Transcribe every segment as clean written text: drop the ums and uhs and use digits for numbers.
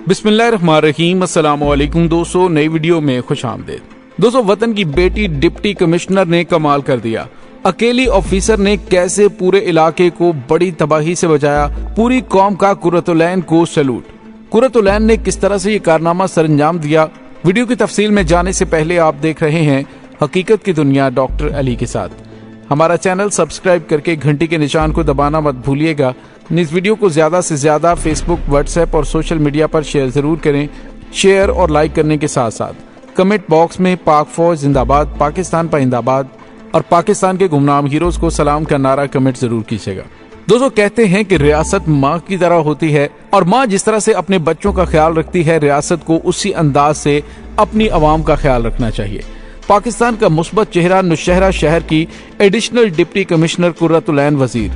बिस्मिल्लाहिर्रहमानिर्रहीम। अस्सलाम वालेकुम दोस्तों, नई वीडियो में खुश आमदीद। दोस्तों, वतन की बेटी डिप्टी कमिश्नर ने कमाल कर दिया। अकेली ऑफिसर ने कैसे पूरे इलाके को बड़ी तबाही से बचाया। पूरी कौम का कुर्रतुलैन को सैल्यूट। कुर्रतुलैन ने किस तरह से ये कारनामा सरंजाम दिया, वीडियो की तफसील में जाने से पहले आप देख रहे हैं हकीकत की दुनिया डॉक्टर अली के साथ। हमारा चैनल सब्सक्राइब करके घंटी के निशान को दबाना मत भूलिएगा। इस वीडियो को ज्यादा से ज्यादा फेसबुक, व्हाट्सएप और सोशल मीडिया पर शेयर जरूर करें। शेयर और लाइक करने के साथ साथ कमेंट बॉक्स में पाक फौज जिंदाबाद, पाकिस्तान पाइंदाबाद और पाकिस्तान के गुमनाम हीरोज को सलाम का नारा कमेंट जरूर कीजिएगा। दोस्तों, कहते हैं कि रियासत माँ की तरह होती है और माँ जिस तरह से अपने बच्चों का ख्याल रखती है, रियासत को उसी अंदाज से अपनी आवाम का ख्याल रखना चाहिए। पाकिस्तान का मुस्बत चेहरा नौशहरा शहर की एडिशनल डिप्टी कमिश्नर कुर्रतुलैन वजीर,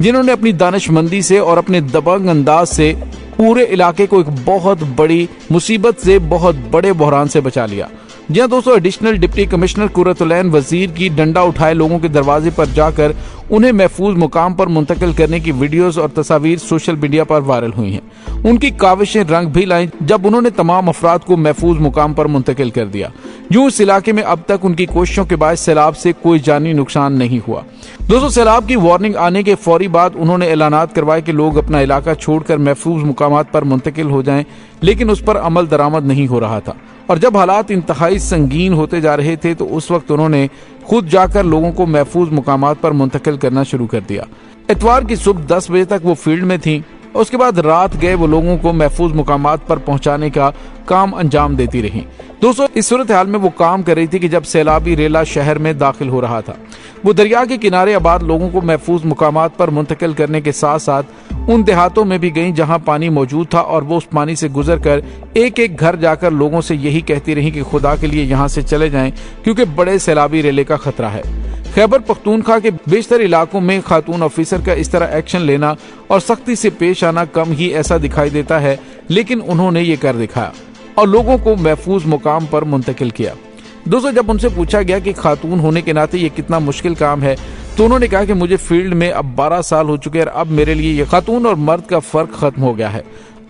जिन्होंने अपनी दानिशमंदी से और अपने दबंग अंदाज से पूरे इलाके को एक बहुत बड़ी मुसीबत से, बहुत बड़े बहरान से बचा लिया। जी हाँ दोस्तों, एडिशनल डिप्टी कमिश्नर कुर्रतुलैन वजीर की डंडा उठाए लोगों के दरवाजे पर जाकर उन्हें महफूज मुकाम पर मुंतकिल करने की वीडियोस और तस्वीर सोशल मीडिया पर वायरल हुई हैं। उनकी काविशें रंग भी लाईं जब उन्होंने तमाम अफराद को महफूज मुकाम पर मुंतकिल कर दिया। यूं इस इलाके में अब तक उनकी कोशिशों के बाद सैलाब से कोई जानी नुकसान नहीं हुआ। दोस्तों, सैलाब की वार्निंग आने के फौरी बाद उन्होंने ऐलानात करवाए कि लोग अपना इलाका छोड़कर महफूज मुकामात पर मुंतकिल हो जाएं, लेकिन उस पर अमल दरामद नहीं हो रहा था। और जब हालात इंतहाई संगीन होते जा रहे थे तो उस वक्त उन्होंने खुद जाकर लोगों को महफूज मुकामात पर मुंतकिल करना शुरू कर दिया। इतवार की सुबह 10 बजे तक वो फील्ड में थी। उसके बाद रात गए वो लोगों को महफूज मुकामात पर पहुंचाने का काम अंजाम देती रही। दोस्तों, इस सूरत हाल में वो काम कर रही थी कि जब सैलाबी रेला शहर में दाखिल हो रहा था। वो दरिया के किनारे आबाद लोगों को महफूज मुकामात पर मुंतकिल करने के साथ साथ उन देहातों में भी गईं जहां पानी मौजूद था और वो उस पानी से गुजर कर एक एक घर जाकर लोगों से यही कहती रही कि खुदा के लिए यहाँ से चले जाएं, क्योंकि बड़े सैलाबी रेले का खतरा है। खैबर पख्तूनख्वा के बेशतर इलाकों में खातून ऑफिसर का इस तरह एक्शन लेना और सख्ती से पेश आना कम ही ऐसा दिखाई देता है, लेकिन उन्होंने ये कर दिखाया और लोगों को महफूज मुकाम पर मुंतकिल किया। दोस्तों, जब उनसे पूछा गया कि खातून होने के नाते ये कितना मुश्किल काम है, तो उन्होंने कहा कि मुझे फील्ड में अब 12 साल हो चुके हैं और अब मेरे लिए ये खातून और मर्द का फर्क खत्म हो गया है।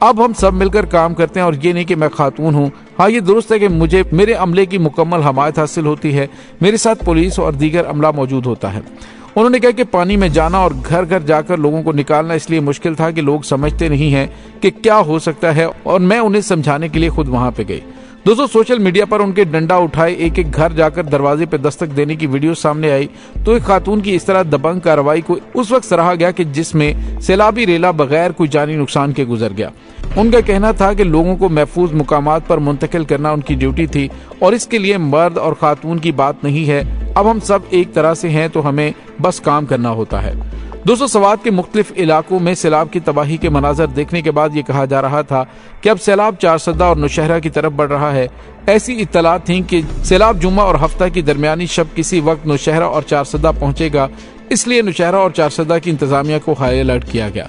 अब हम सब मिलकर काम करते हैं और ये नहीं कि मैं खातून हूँ। हाँ, ये दुरुस्त है कि मुझे मेरे अमले की मुकम्मल हमायत हासिल होती है, मेरे साथ पुलिस और दीगर अमला मौजूद होता है। उन्होंने कहा कि पानी में जाना और घर घर जाकर लोगों को निकालना इसलिए मुश्किल था कि लोग समझते नहीं हैं कि क्या हो सकता है, और मैं उन्हें समझाने के लिए खुद वहां पे गई। दोस्तों, सोशल मीडिया पर उनके डंडा उठाए एक एक घर जाकर दरवाजे पर दस्तक देने की वीडियो सामने आई तो एक खातून की इस तरह दबंग कार्रवाई को उस वक्त सराहा गया कि जिसमें सैलाबी रेला बगैर कोई जानी नुकसान के गुजर गया। उनका कहना था कि लोगों को महफूज मुकामात पर मुंतकिल करना उनकी ड्यूटी थी और इसके लिए मर्द और खातून की बात नहीं है। अब हम सब एक तरह से हैं तो हमें बस काम करना होता है। दोस्तों, सवात के मुख्तलिफ इलाकों में सैलाब की तबाही के मनाजर देखने के बाद ये कहा जा रहा था कि अब सैलाब चारसदा और नौशहरा की तरफ बढ़ रहा है। ऐसी इत्तलात थी कि सैलाब जुम्मा और हफ्ता की दरमियानी शब किसी वक्त नौशहरा और चारसदा पहुंचेगा, इसलिए नौशहरा और चारसदा की इंतजामिया को हाई अलर्ट किया गया।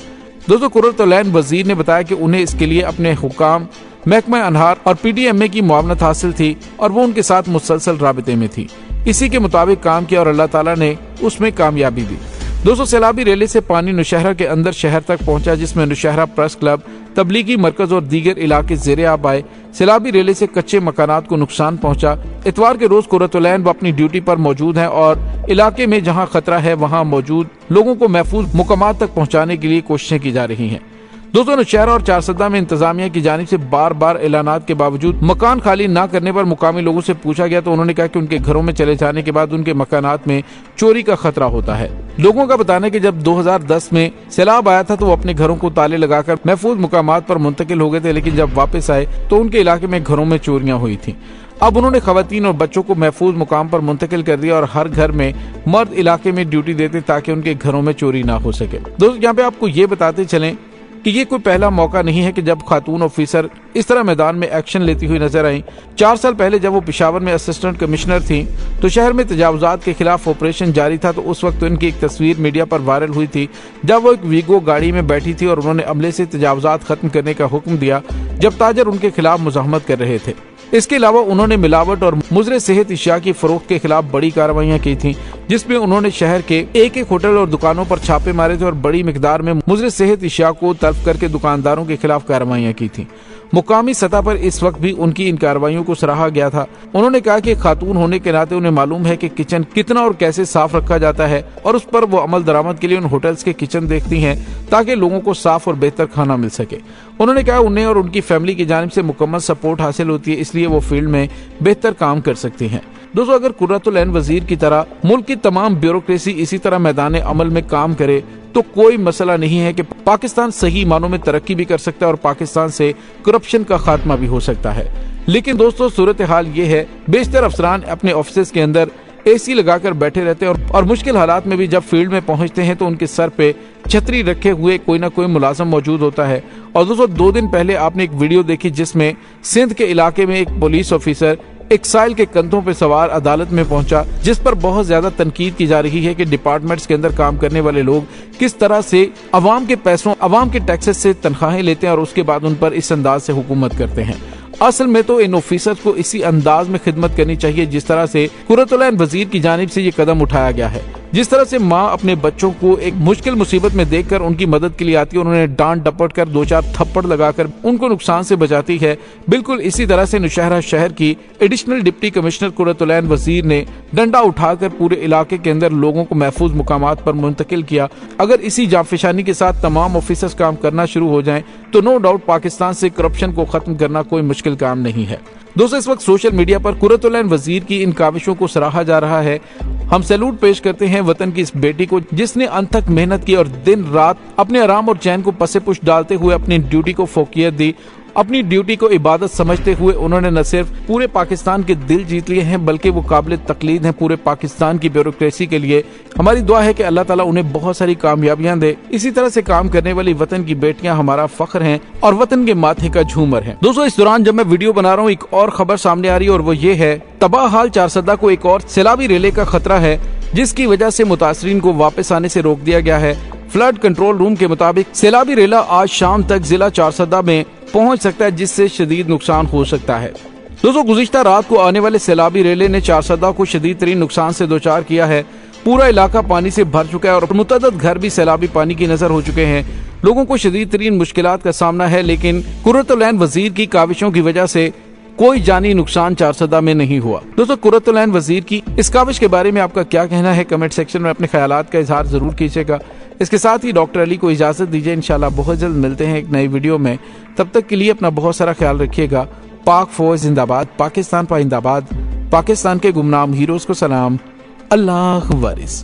दोस्तों, कुर्रतुलैन वजीर ने बताया कि उन्हें इसके लिए अपने हुकाम, महकमा अनहार और PDMA की मुआवनत हासिल थी और वो उनके साथ मुसलसल राबिते में थी। इसी के मुताबिक काम किया और अल्लाह ताला ने उसमें कामयाबी दी। दोस्तों, सैलाबी रेले से पानी नौशहरा के अंदर शहर तक पहुंचा, जिसमें नौशहरा प्रेस क्लब, तबलीगी मरकज और दीगर इलाके ज़ेरे आब आए। सैलाबी रेले से कच्चे मकानात को नुकसान पहुंचा। इतवार के रोज कुर्रतुलैन अपनी ड्यूटी पर मौजूद हैं और इलाके में जहां खतरा है वहां मौजूद लोगों को महफूज मुकामात तक पहुंचाने के लिए कोशिशें की जा रही हैं। दोस्तों, नौशहरा और चारसदा में इंतजामिया की जानिब से बार बार ऐलानात के बावजूद मकान खाली न करने पर मुकामी लोगों से पूछा गया तो उन्होंने कहा कि उनके घरों में चले जाने के बाद उनके मकानात में चोरी का खतरा होता है। लोगों का बताना है कि जब 2010 में सैलाब आया था तो वो अपने घरों को ताले लगाकर महफूज मुकामात पर मुंतकिल हो गए थे, लेकिन जब वापस आए तो उनके इलाके में घरों में चोरियां हुई थी। अब उन्होंने खवातीन और बच्चों को महफूज मुकाम पर मुंतकिल कर दिया और हर घर में मर्द इलाके में ड्यूटी देते ताकि उनके घरों में चोरी ना हो सके। दोस्तों, यहाँ पे आपको ये बताते चलें कि ये कोई पहला मौका नहीं है कि जब खातून ऑफिसर इस तरह मैदान में एक्शन लेती हुई नजर आई। 4 साल पहले जब वो पेशावर में असिस्टेंट कमिश्नर थी तो शहर में तजावुजात के खिलाफ ऑपरेशन जारी था, तो उस वक्त इनकी एक तस्वीर मीडिया पर वायरल हुई थी जब वो एक वीगो गाड़ी में बैठी थी और उन्होंने अमले से तजावुजात खत्म करने का हुक्म दिया जब ताजर उनके खिलाफ मुजाहमत कर रहे थे। इसके अलावा उन्होंने मिलावट और मुजरे सेहत इशिया की फरोख्त के खिलाफ बड़ी कार्रवाइयां की थी, जिसमें उन्होंने शहर के एक एक होटल और दुकानों पर छापे मारे थे और बड़ी मिकदार में मुजरे सेहत इशिया को तल्फ करके दुकानदारों के खिलाफ कार्रवाइयां की थी। मुकामी सतह पर इस वक्त भी उनकी इन कार्रवाइयों को सराहा गया था। उन्होंने कहा कि खातून होने के नाते उन्हें मालूम है कि किचन कितना और कैसे साफ रखा जाता है और उस पर वो अमल दरामद के लिए उन होटल्स के किचन देखती हैं ताकि लोगों को साफ और बेहतर खाना मिल सके। उन्होंने कहा उन्हें और उनकी फैमिली की जानिब से मुकम्मल सपोर्ट हासिल होती है, इसलिए वो फील्ड में बेहतर काम कर सकती हैं। दोस्तों, अगर कुर्रतुल ऐन वजीर की तरह मुल्क की तमाम ब्यूरोक्रेसी इसी तरह मैदान अमल में काम करे तो कोई मसला नहीं है कि पाकिस्तान सही मानों में तरक्की भी कर सकता है और पाकिस्तान से करप्शन का खात्मा भी हो सकता है। लेकिन दोस्तों, सूरत हाल ये है, बेशतर अफसरान अपने ऑफिस के अंदर एसी लगाकर बैठे रहते हैं और मुश्किल हालात में भी जब फील्ड में पहुंचते हैं तो उनके सर पे छतरी रखे हुए कोई ना कोई मुलाजिम मौजूद होता है। और दोस्तों, 2 दिन पहले आपने एक वीडियो देखी जिसमें सिंध के इलाके में एक पुलिस ऑफिसर एक साइल के कंधों पर सवार अदालत में पहुंचा, जिस पर बहुत ज्यादा तनकीद की जा रही है कि डिपार्टमेंट्स के अंदर काम करने वाले लोग किस तरह से अवाम के पैसों, अवाम के टैक्सेस से तनख्वाहें लेते हैं और उसके बाद उन पर इस अंदाज से हुकूमत करते हैं। असल में तो इन ऑफिसर्स को इसी अंदाज में खिदमत करनी चाहिए जिस तरह से कुर्रतुल ऐन वजीर की जानिब से ये कदम उठाया गया है। जिस तरह से माँ अपने बच्चों को एक मुश्किल मुसीबत में देखकर उनकी मदद के लिए आती है, उन्हें डांट डपट कर 2-4 थप्पड़ लगाकर उनको नुकसान से बचाती है, बिल्कुल इसी तरह से नौशहरा शहर की एडिशनल डिप्टी कमिश्नर कुर्रतुल ऐन वजीर ने डंडा उठाकर पूरे इलाके के अंदर लोगों को महफूज मुकामात पर मुंतकिल किया। अगर इसी जाफिशानी के साथ तमाम ऑफिसर्स काम करना शुरू हो जाएं तो नो डाउट पाकिस्तान से करप्शन को खत्म करना कोई मुश्किल काम नहीं है। दोस्तों, इस वक्त सोशल मीडिया पर कुर्रतुल ऐन वजीर की इन काविशों को सराहा जा रहा है। हम सैल्यूट पेश करते हैं वतन की इस बेटी को जिसने अंत तक मेहनत की और दिन रात अपने आराम और चैन को पसे पुश डालते हुए अपनी ड्यूटी को फोकियत दी। अपनी ड्यूटी को इबादत समझते हुए उन्होंने न सिर्फ पूरे पाकिस्तान के दिल जीत लिए हैं बल्कि वो काबिल तकलीद हैं पूरे पाकिस्तान की ब्यूरोक्रेसी के लिए। हमारी दुआ है कि अल्लाह ताला उन्हें बहुत सारी कामयाबियां दे। इसी तरह से काम करने वाली वतन की बेटियां हमारा फख्र हैं और वतन के माथे का झूमर हैं। दोस्तों, इस दौरान जब मैं वीडियो बना रहा हूँ एक और खबर सामने आ रही है और वो ये है, तबाह हाल चारसदा को एक और सैलाबी रेले का खतरा है जिसकी वजह से मुतासरीन को वापस आने से रोक दिया गया है। फ्लड कंट्रोल रूम के मुताबिक सैलाबी रेला आज शाम तक जिला चारसदा में पहुंच सकता है जिससे शदीद नुकसान हो सकता है। दोस्तों, गुज़िश्ता रात को आने वाले सैलाबी रेले ने चारसदा को शदीद तरीन नुकसान से दोचार किया है। पूरा इलाका पानी से भर चुका है और मुतअद्दिद घर भी सैलाबी पानी की नजर हो चुके हैं। लोगों को शदीद तरीन मुश्किलात का सामना है, लेकिन कुर्रतुल ऐन वजीर की काविशों की वजह से कोई जानी नुकसान चारसदा में नहीं हुआ। दोस्तों, कुर्रतुल ऐन वजीर की इस काविश के बारे में आपका क्या कहना है? कमेंट सेक्शन में अपने ख्यालात का इजहार जरूर कीजिएगा। इसके साथ ही डॉक्टर अली को इजाजत दीजिए। इंशाल्लाह बहुत जल्द मिलते हैं एक नई वीडियो में। तब तक के लिए अपना बहुत सारा ख्याल रखिएगा। पाक फौज जिंदाबाद, पाकिस्तान पाइंदाबाद, पाकिस्तान के गुमनाम हीरोज को सलाम। अल्लाह वारिस।